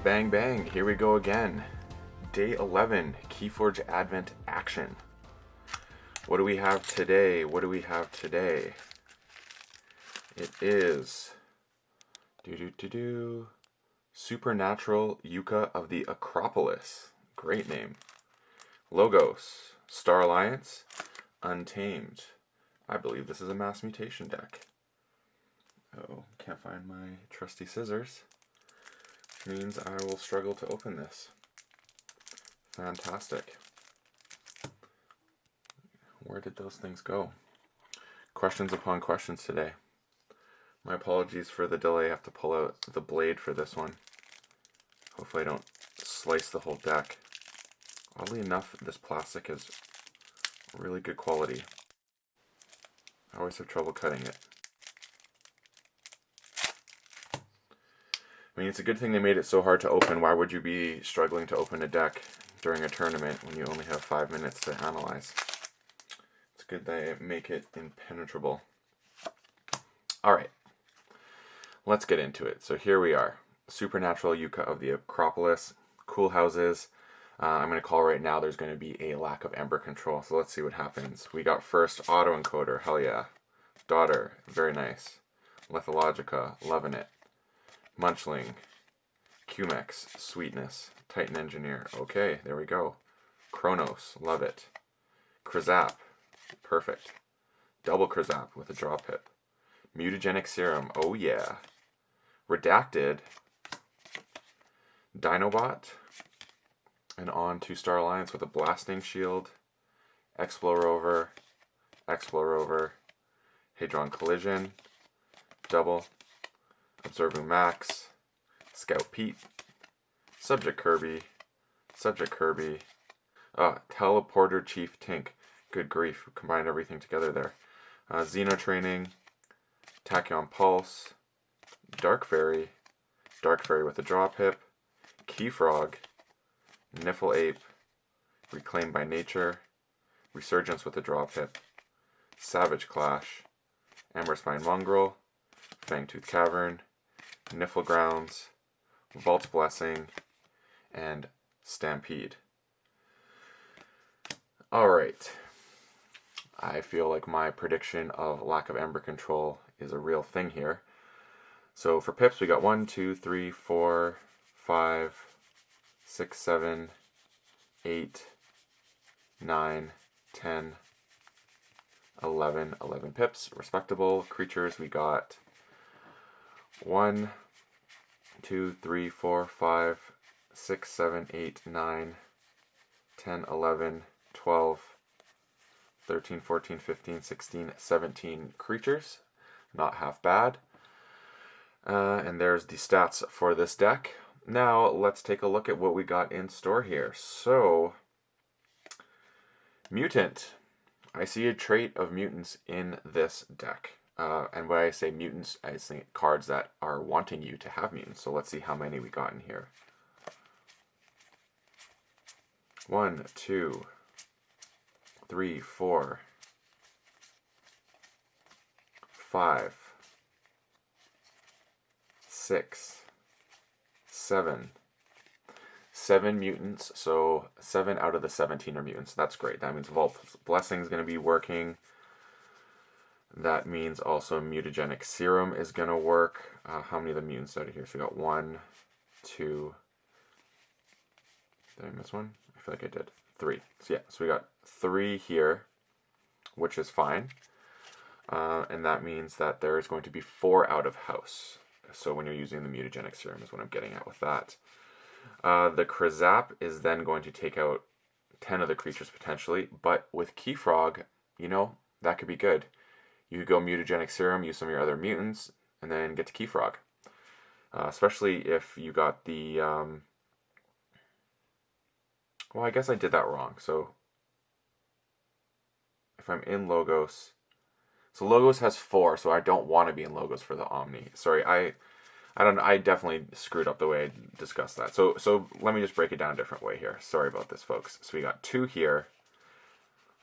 Bang bang, here we go again. Day 11, KeyForge Advent Action. What do we have today? It is Supernatural Yucca of the Acropolis. Great name. Logos, Star Alliance, Untamed. I believe this is a mass mutation deck. Oh, can't find my trusty scissors. Means I will struggle to open this. Fantastic. Where did those things go? Questions upon questions today. My apologies for the delay. I have to pull out the blade for this one. Hopefully I don't slice the whole deck. Oddly enough, this plastic is really good quality. I always have trouble cutting it. I mean, it's a good thing they made it so hard to open. Why would you be struggling to open a deck during a tournament when you only have 5 minutes to analyze? It's good they make it impenetrable. Alright, let's get into it. So here we are. Supernatural Yucca of the Acropolis. Cool houses. I'm going to call right now there's going to be a lack of Ember control. So let's see what happens. We got first Autoencoder. Hell yeah. Daughter. Very nice. Lithologica. Loving it. Munchling, Cumex, Sweetness, Titan Engineer. Okay, there we go. Chronos, love it. Krizap, perfect. Double Krizap with a draw pip. Mutagenic Serum, oh yeah. Redacted, Dinobot, and on to Star Alliance with a Blasting Shield, Explorer, Hadron Collision, double. Observing Max, Scout Pete, Subject Kirby, Teleporter Chief Tink. Good grief, combined everything together there. Xeno Training, Tachyon Pulse, Dark Fairy with a Draw Pip, Keyfrog, Niffle Ape, Reclaimed by Nature, Resurgence with a Draw Pip, Savage Clash, Amberspine Mongrel, Fangtooth Cavern, Niffle Grounds, Vault's Blessing, and Stampede. Alright. I feel like my prediction of lack of Ember control is a real thing here. So for pips, we got 1, 2, 3, 4, 5, 6, 7, 8, 9, 10, 11 pips. Respectable. Creatures, we got 1, 2, 3, 4, 5, 6, 7, 8, 9, 10, 11, 12, 13, 14, 15, 16, 17 creatures. Not half bad. And there's the stats for this deck. Now, let's take a look at what we got in store here. So, Mutant. I see a trait of mutants in this deck. And when I say mutants, I think cards that are wanting you to have mutants. So let's see how many we got in here. 1, 2, 3, 4, 5, 6, 7. 7 mutants, so 7 out of the 17 are mutants. That's great. That means Vault's Blessing is going to be working. That means also Mutagenic Serum is going to work. How many of the mutants out of here? So we got 1, 2. Did I miss one? I feel like I did. 3. So yeah, so we got 3 here, which is fine. And that means that there is going to be 4 out of house. So when you're using the Mutagenic Serum is what I'm getting at with that. The Krizap is then going to take out 10 of the creatures potentially, but with Keyfrog, you know, that could be good. You could go Mutagenic Serum, use some of your other mutants, and then get to Keyfrog. Especially if you got the... well, I guess I did that wrong. So, if I'm in Logos... So Logos has 4, so I don't want to be in Logos for the Omni. Sorry, I definitely screwed up the way I discussed that. So let me just break it down a different way here. Sorry about this, folks. So we got 2 here.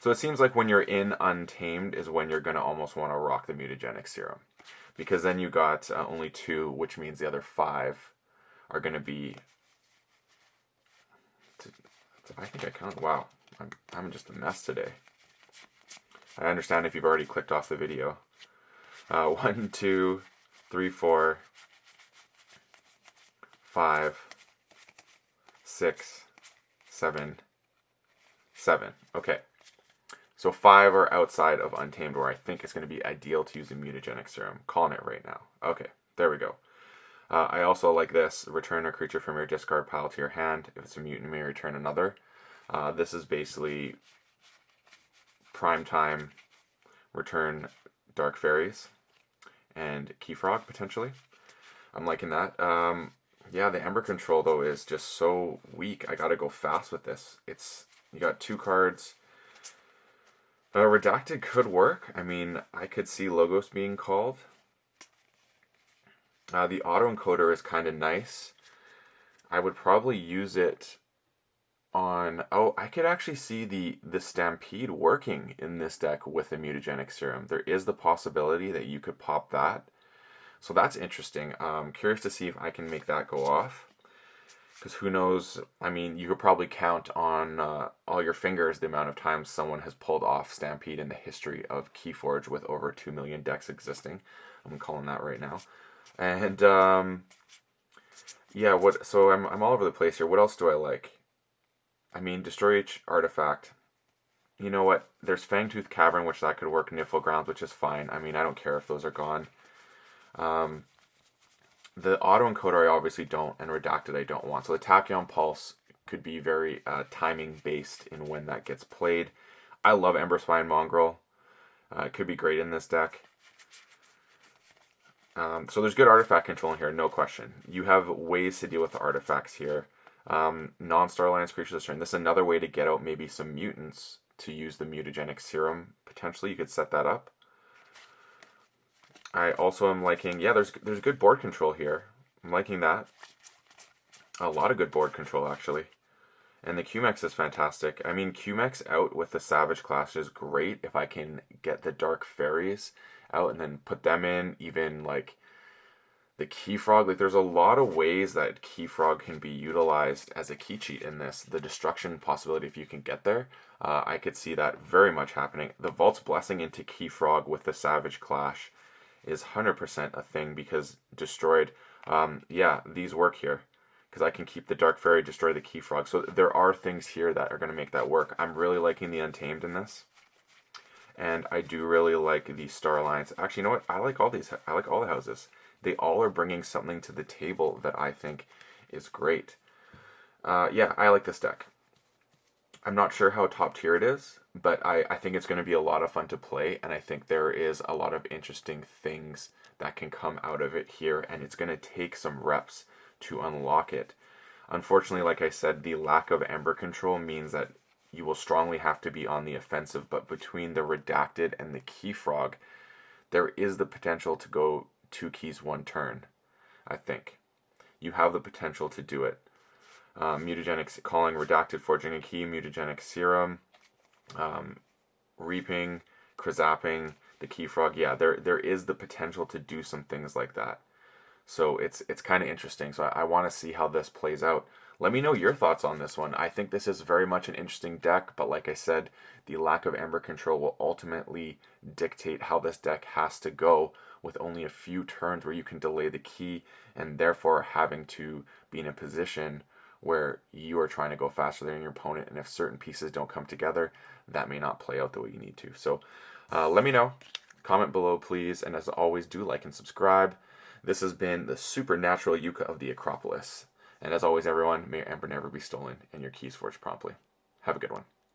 So it seems like when you're in Untamed is when you're going to almost want to rock the Mutagenic Serum. Because then you got only 2, which means the other 5 are going to be I think I counted. Wow, I'm just a mess today. I understand if you've already clicked off the video. 1, 2, 3, 4, 5, 6, 7, 7. Okay. So 5 are outside of Untamed, where I think it's going to be ideal to use the mutagenic serum. Calling it right now. Okay, there we go. I also like this. Return a creature from your discard pile to your hand. If it's a mutant, you may return another. This is basically prime time return Dark Fairies and KeyFrog, potentially. I'm liking that. Yeah, the Ember control, though, is just so weak. I gotta go fast with this. You got 2 cards. Redacted could work. I mean, I could see Logos being called. The auto-encoder is kind of nice. I would probably use it on... Oh, I could actually see the Stampede working in this deck with the mutagenic serum. There is the possibility that you could pop that. So that's interesting. Curious to see if I can make that go off. Because who knows, I mean, you could probably count on all your fingers the amount of times someone has pulled off Stampede in the history of KeyForge with over 2 million decks existing. I'm calling that right now. And, yeah, so I'm all over the place here. What else do I like? I mean, destroy each artifact. You know what? There's Fangtooth Cavern, which that could work. Niffle Grounds, which is fine. I mean, I don't care if those are gone. The auto-encoder I obviously don't, and redacted I don't want. So the Tachyon Pulse could be very timing-based in when that gets played. I love Ember Spine Mongrel. It could be great in this deck. So there's good artifact control in here, no question. You have ways to deal with the artifacts here. Non-Starlands creatures this turn. This is another way to get out maybe some mutants to use the mutagenic serum. Potentially you could set that up. I also am liking, yeah, there's good board control here. I'm liking that. A lot of good board control, actually. And the QMEX is fantastic. I mean, QMEX out with the Savage class is great if I can get the Dark Fairies out and then put them in. Even, like, the KeyFrog. Like, there's a lot of ways that KeyFrog can be utilized as a key cheat in this. The destruction possibility, if you can get there, I could see that very much happening. The Vault's Blessing into KeyFrog with the Savage Clash is 100% a thing, because destroyed, yeah, these work here. Because I can keep the Dark Fairy, destroy the KeyFrog. So there are things here that are going to make that work. I'm really liking the Untamed in this. And I do really like the Star Alliance. Actually, you know what? I like all these. I like all the houses. They all are bringing something to the table that I think is great. Yeah, I like this deck. I'm not sure how top tier it is, but I think it's going to be a lot of fun to play, and I think there is a lot of interesting things that can come out of it here, and it's going to take some reps to unlock it. Unfortunately, like I said, the lack of Ember control means that you will strongly have to be on the offensive, but between the Redacted and the KeyFrog, there is the potential to go 2 keys 1 turn, I think. You have the potential to do it. Mutagenic calling, Redacted, forging a key, mutagenic serum, reaping, Krazapping, the KeyFrog. Yeah, there is the potential to do some things like that. So it's kind of interesting. So I want to see how this plays out. Let me know your thoughts on this one. I think this is very much an interesting deck, but like I said, the lack of Ember control will ultimately dictate how this deck has to go, with only a few turns where you can delay the key, and therefore having to be in a position where you are trying to go faster than your opponent, and if certain pieces don't come together, that may not play out the way you need to. So let me know. Comment below, please, and as always, do like and subscribe. This has been the Supernatural Yucca of the Acropolis. And as always, everyone, may your Ember never be stolen and your keys forged promptly. Have a good one.